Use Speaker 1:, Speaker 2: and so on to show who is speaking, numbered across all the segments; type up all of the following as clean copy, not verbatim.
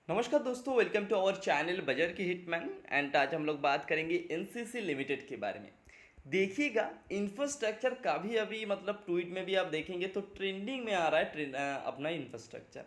Speaker 1: नमस्कार दोस्तों, welcome to our channel बजर की हिटमैन। एंड आज हम लोग बात करेंगे एनसीसी लिमिटेड के बारे में। देखिएगा, इंफ्रास्ट्रक्चर का भी अभी मतलब ट्वीट में भी आप देखेंगे तो ट्रेंडिंग में आ रहा है अपना इंफ्रास्ट्रक्चर।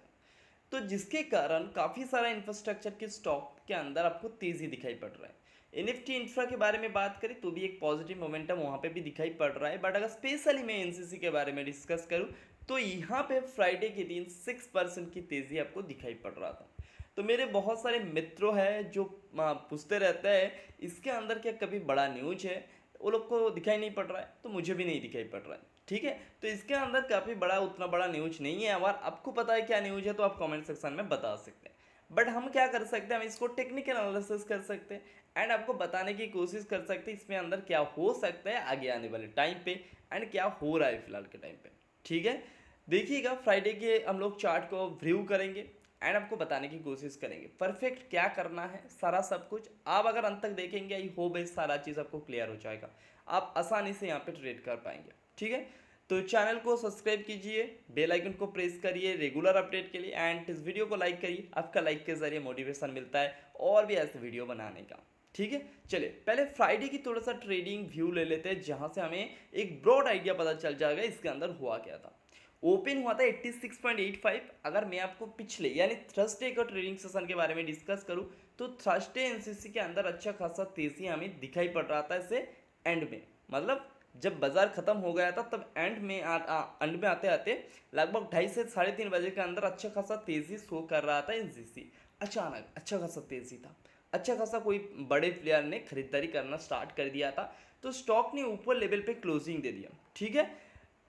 Speaker 1: तो जिसके कारण काफ़ी सारा इंफ्रास्ट्रक्चर के स्टॉक के अंदर आपको तेज़ी दिखाई पड़ रहा है। एनएफटी इंफ्रा के बारे में बात करें तो भी एक पॉजिटिव मोमेंटम वहाँ पे भी दिखाई पड़ रहा है। बट अगर स्पेशली मैं एनसीसी के बारे में डिस्कस करूँ तो यहाँ पे फ्राइडे के दिन 6% की तेज़ी आपको दिखाई पड़ रहा था। तो मेरे बहुत सारे मित्रों हैं जो पूछते रहते हैं इसके अंदर क्या कभी बड़ा न्यूज है। वो लोग को दिखाई नहीं पड़ रहा है तो मुझे भी नहीं दिखाई पड़ रहा है। ठीक है, तो इसके अंदर काफ़ी बड़ा उतना बड़ा न्यूज नहीं है। और आपको पता है क्या न्यूज है तो आप कमेंट सेक्शन में बता सकते हैं। बट हम क्या कर सकते हैं, हम इसको टेक्निकल एनालिसिस कर सकते हैं एंड आपको बताने की कोशिश कर सकते हैं इसमें अंदर क्या हो सकता है आगे आने वाले टाइम पे एंड क्या हो रहा है फिलहाल के टाइम पे। ठीक है, देखिएगा फ्राइडे के हम लोग चार्ट को व्यू करेंगे एंड आपको बताने की कोशिश करेंगे परफेक्ट क्या करना है। सारा सब कुछ आप अगर अंत तक देखेंगे आई होप सारा चीज़ आपको क्लियर हो जाएगा, आप आसानी से यहाँ पे ट्रेड कर पाएंगे। ठीक है, तो चैनल को सब्सक्राइब कीजिए, बेल आइकन को प्रेस करिए रेगुलर अपडेट के लिए एंड इस वीडियो को लाइक करिए। आपका लाइक के जरिए मोटिवेशन मिलता है और भी ऐसे वीडियो बनाने का। ठीक है, चलिए पहले फ्राइडे की थोड़ा सा ट्रेडिंग व्यू ले लेते हैं जहाँ से हमें एक ब्रॉड आइडिया पता चल जाएगा इसके अंदर हुआ क्या था। ओपन हुआ था 86.85। अगर मैं आपको पिछले यानी थर्सडे का ट्रेडिंग सेशन के बारे में डिस्कस करूं तो थर्सडे एनसीसी के अंदर अच्छा खासा तेजी हमें दिखाई पड़ रहा था इसे एंड में। मतलब जब बाजार खत्म हो गया था तब एंड में एंड में आते आते लगभग 2:30 से 3:30 बजे के अंदर अच्छा खासा तेजी शो कर रहा था एनसीसी। अचानक अच्छा खासा तेजी था, अच्छा खासा कोई बड़े प्लेयर ने खरीदारी करना स्टार्ट कर दिया था तो स्टॉक ने ऊपर लेवल पे क्लोजिंग दे दिया। ठीक है,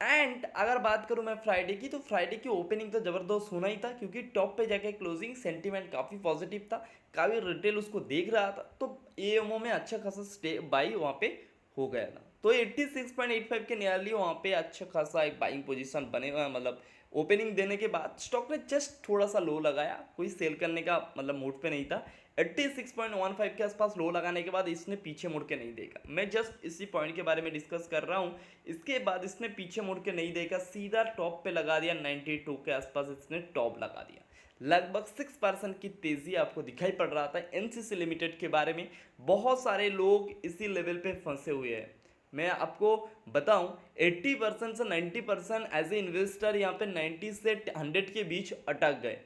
Speaker 1: एंड अगर बात करूं मैं फ्राइडे की तो फ्राइडे की ओपनिंग तो ज़बरदस्त होना ही था क्योंकि टॉप पे जाके क्लोजिंग सेंटीमेंट काफ़ी पॉजिटिव था, काफ़ी रिटेल उसको देख रहा था तो एएमओ में अच्छा खासा स्टे बाई वहाँ पे हो गया था। तो 86.85 के नियरली वहाँ पे अच्छा खासा एक बाइंग पोजीशन बने हुआ मतलब ओपनिंग देने के बाद स्टॉक ने जस्ट थोड़ा सा लो लगाया, कोई सेल करने का मतलब मूड पे नहीं था। 86.15 के आसपास लो लगाने के बाद इसने पीछे मुड़ के नहीं देखा। मैं जस्ट इसी पॉइंट के बारे में डिस्कस कर रहा हूँ। इसके बाद इसने पीछे मुड़ के नहीं देखा, सीधा टॉप पे लगा दिया 92 के आसपास इसने टॉप लगा दिया। लगभग 6% की तेजी आपको दिखाई पड़ रहा था एनसीसी लिमिटेड के बारे में। बहुत सारे लोग इसी लेवल पे फंसे हुए हैं। मैं आपको बताऊं 80% से 90% एज ए इन्वेस्टर यहाँ पे 90 से 100 के बीच अटक गए।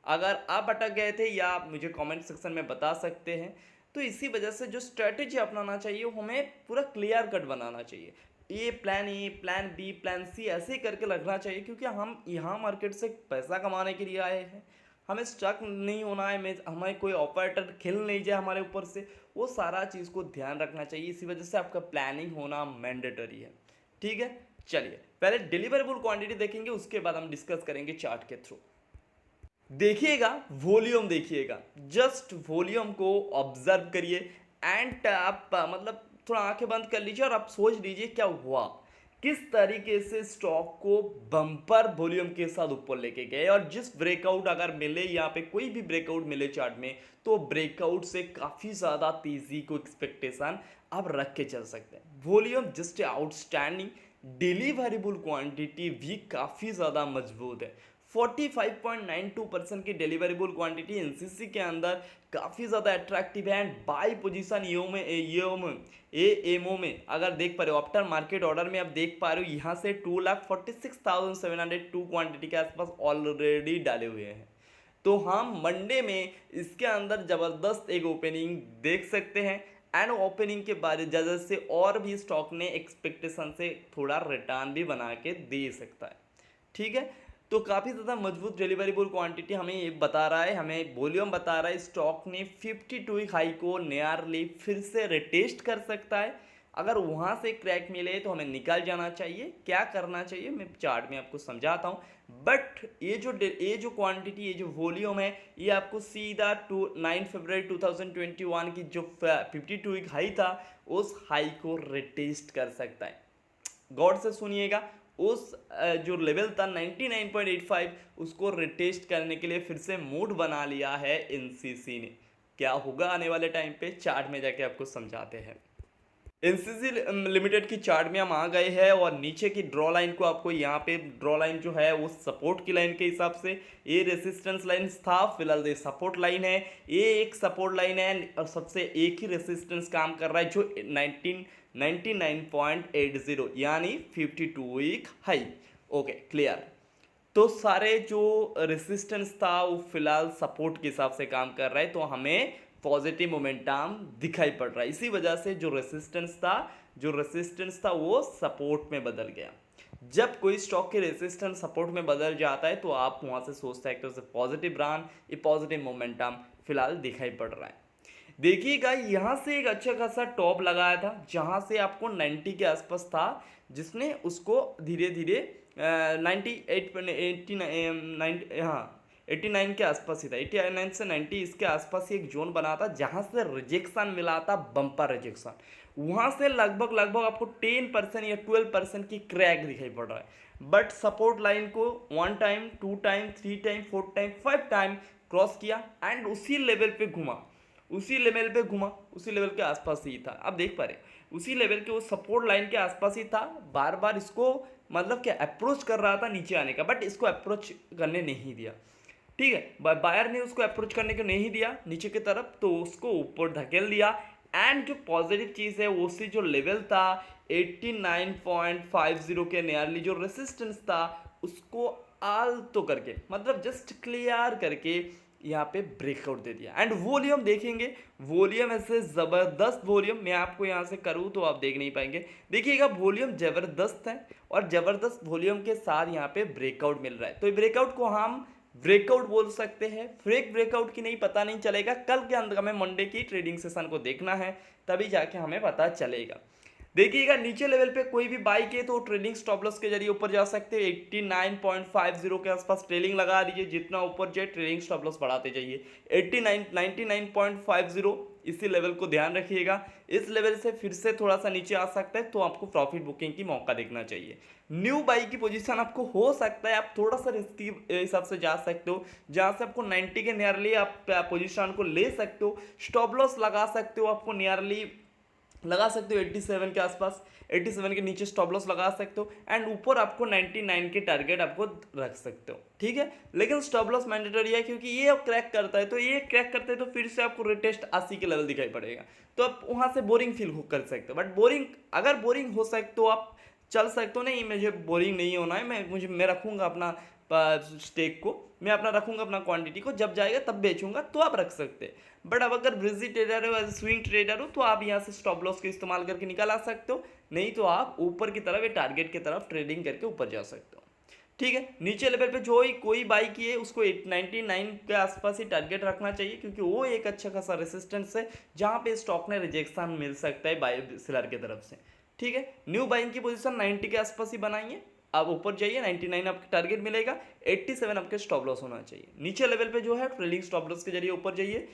Speaker 1: अगर आप अटक गए थे या आप मुझे कमेंट सेक्शन में बता सकते हैं। तो इसी वजह से जो स्ट्रेटेजी अपनाना चाहिए वो हमें पूरा क्लियर कट बनाना चाहिए। ए प्लान बी प्लान सी ऐसे ही करके रखना चाहिए क्योंकि हम यहाँ मार्केट से पैसा कमाने के लिए आए हैं। हमें स्टक नहीं होना है, हमें कोई ऑपरेटर खेल नहीं जाए हमारे ऊपर से। वो सारा चीज़ को ध्यान रखना चाहिए, इसी वजह से आपका प्लानिंग होना मैंडेटरी है। ठीक है, चलिए पहले डिलीवरेबल क्वांटिटी देखेंगे उसके बाद हम डिस्कस करेंगे चार्ट के थ्रू। देखिएगा वॉल्यूम, देखिएगा जस्ट वॉल्यूम को ऑब्जर्व करिए एंड आप मतलब थोड़ा आंखें बंद कर लीजिए और आप सोच लीजिए क्या हुआ, किस तरीके से स्टॉक को बम्पर वॉल्यूम के साथ ऊपर लेके गए। और जिस ब्रेकआउट अगर मिले यहाँ पे कोई भी ब्रेकआउट मिले चार्ट में तो ब्रेकआउट से काफ़ी ज़्यादा तेज़ी को एक्सपेक्टेशन आप रख के चल सकते हैं। Volume just outstanding, deliverable quantity भी काफ़ी ज़्यादा मजबूत है। 45.92% की डिलीवरेबल क्वांटिटी एनसीसी के अंदर काफ़ी ज़्यादा अट्रैक्टिव है एंड बाई पोजीशन एएमओ में अगर देख पा रहे हो आफ्टर मार्केट ऑर्डर में आप देख पा रहे हो यहाँ से 2,46,702 क्वांटिटी के आसपास ऑलरेडी डाले हुए हैं। तो हम मंडे में इसके अंदर ज़बरदस्त एक ओपनिंग देख सकते हैं एंड ओपनिंग के बाद वजह से और भी स्टॉक ने एक्सपेक्टेशन से थोड़ा रिटर्न भी बना के दे सकता है। ठीक है, तो काफ़ी ज़्यादा मजबूत डिलीवरेबल क्वांटिटी हमें ये बता रहा है, हमें वॉल्यूम बता रहा है स्टॉक ने 52 वीक हाई को नियरली फिर से रिटेस्ट कर सकता है। अगर वहाँ से क्रैक मिले तो हमें निकल जाना चाहिए। क्या करना चाहिए मैं चार्ट में आपको समझाता हूँ। बट ये जो क्वांटिटी, ये जो वॉल्यूम है ये आपको सीधा 9 फरवरी 2021 की जो 52 वीक हाई था उस हाई को रिटेस्ट कर सकता है। गौर से सुनिएगा, उस जो लेवल था 99.85 उसको रिटेस्ट करने के लिए फिर से मूड बना लिया है एनसीसी ने। क्या होगा आने वाले टाइम पे चार्ट में जाके आपको समझाते हैं। एनसीसी लिमिटेड की चार्ट में हम आ गए हैं और नीचे की ड्रॉ लाइन को आपको यहाँ पे ड्रॉ लाइन जो है वो सपोर्ट की लाइन के हिसाब से, ये रेसिस्टेंस लाइन था, फिलहाल ये सपोर्ट लाइन है, ये एक सपोर्ट लाइन है और सबसे एक ही रेसिस्टेंस काम कर रहा है जो 99.80 यानी 52 वीक हाई। Okay clear. तो सारे जो रेसिस्टेंस था वो फिलहाल सपोर्ट के हिसाब से काम कर रहा है, तो हमें पॉजिटिव मोमेंटम दिखाई पड़ रहा है। इसी वजह से जो रेसिस्टेंस था वो सपोर्ट में बदल गया। जब कोई स्टॉक के रेसिस्टेंस सपोर्ट में बदल जाता है तो आप वहां से सोच सकते हो पॉजिटिव रन, ये पॉजिटिव मोमेंटम फिलहाल दिखाई पड़ रहा है। देखिएगा यहाँ से एक अच्छा खासा टॉप लगाया था जहाँ से आपको 90 के आसपास था, जिसने उसको धीरे धीरे 89 के आसपास ही था, 89 से 90 इसके आसपास ही एक जोन बना था जहाँ से रिजेक्शन मिला था, बम्पर रिजेक्शन। वहाँ से लगभग आपको 10% या 12% की क्रैक दिखाई पड़ रहा है, बट सपोर्ट लाइन को 1 time, 2 time, 3 time, 4 time, 5 time cross किया एंड उसी लेवल पे घुमा, उसी लेवल के आसपास ही था। आप देख पा रहे उसी लेवल के वो सपोर्ट लाइन के आसपास ही था, बार बार इसको मतलब क्या अप्रोच कर रहा था नीचे आने का, बट इसको अप्रोच करने नहीं दिया। ठीक है, बायर ने उसको अप्रोच करने को नहीं दिया नीचे की तरफ, तो उसको ऊपर धकेल दिया। एंड जो पॉजिटिव चीज़ है उसी जो लेवल था 89.50 के नियरली जो रेसिस्टेंस था उसको आल तो करके मतलब जस्ट क्लियर करके यहाँ पे ब्रेकआउट दे दिया। एंड वॉल्यूम देखेंगे, वॉल्यूम ऐसे ज़बरदस्त वॉल्यूम, मैं आपको यहाँ से करूँ तो आप देख नहीं पाएंगे। देखिएगा वॉल्यूम ज़बरदस्त है और ज़बरदस्त वॉल्यूम के साथ यहाँ पे ब्रेकआउट मिल रहा है, तो ब्रेकआउट को हम ब्रेकआउट बोल सकते हैं। फेक ब्रेकआउट की नहीं पता नहीं चलेगा, कल के अंदर हमें मंडे की ट्रेडिंग सेशन को देखना है, तभी जाके हमें पता चलेगा। देखिएगा नीचे लेवल पे कोई भी बाई के तो ट्रेडिंग स्टॉप लॉस के जरिए ऊपर जा सकते हैं। 89.50 के आसपास ट्रेलिंग लगा दीजिए, जितना ऊपर जाए ट्रेडिंग स्टॉप लॉस बढ़ाते जाइए। 99.50 इसी लेवल को ध्यान रखिएगा, इस लेवल से फिर से थोड़ा सा नीचे आ सकता है तो आपको प्रॉफिट बुकिंग की मौका देखना चाहिए। न्यू बाई की पोजीशन आपको हो सकता है आप थोड़ा सा रिस्की हिसाब से जा सकते हो, जहां से आपको 90 के नियरली आप पोजीशन को ले सकते हो, स्टॉप लॉस लगा सकते हो, आपको नियरली लगा सकते हो 87 के आसपास, 87 के नीचे स्टॉप लॉस लगा सकते हो एंड ऊपर आपको 99 के टारगेट आपको रख सकते हो। ठीक है, लेकिन स्टॉप लॉस मैंडेटरी है क्योंकि ये क्रैक करता है, तो ये क्रैक करते हैं तो फिर से आपको रिटेस्ट 80 के लेवल दिखाई पड़ेगा, तो आप वहां से बोरिंग फील कर सकते हो। बट बोरिंग अगर बोरिंग हो सकते तो आप चल सकते हो, नहीं मुझे बोरिंग नहीं होना है, मैं रखूँगा अपना स्टेक को, मैं अपना रखूँगा अपना क्वांटिटी को, जब जाएगा तब बेचूंगा, तो आप रख सकते हैं। बट अब अगर ब्रिजी ट्रेडर हो, एज स्विंग ट्रेडर हो, तो आप यहाँ से स्टॉप लॉस का इस्तेमाल करके निकल आ सकते हो, नहीं तो आप ऊपर की तरफ या टारगेट की तरफ ट्रेडिंग करके ऊपर जा सकते हो। ठीक है, नीचे लेवल पे जो ही कोई बाई किए उसको 99 के आसपास ही टारगेट रखना चाहिए, क्योंकि वो एक अच्छा खासा रेसिस्टेंस है जहाँ पे स्टॉक ने रिजेक्शन मिल सकता है बाई सेलर की तरफ से। ठीक है, न्यू बाइंग की पोजीशन 90 के आसपास ही बनाइए, आप ऊपर जाइए 99 आपका टारगेट मिलेगा, 87 आपके स्टॉप लॉस होना चाहिए। नीचे लेवल पे जो है ट्रेलिंग स्टॉप लॉस के जरिए ऊपर जाइए।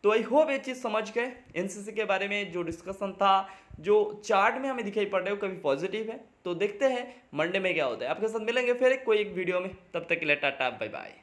Speaker 1: तो आई होप ये चीज़ समझ गए, एनसीसी के बारे में जो डिस्कशन था, जो चार्ट में हमें दिखाई पड़ रहा है वो कभी पॉजिटिव है, तो देखते हैं मंडे में क्या होता है। आपके साथ मिलेंगे फिर कोई एक वीडियो में, तब तक के लिए टाटा बाय बाय।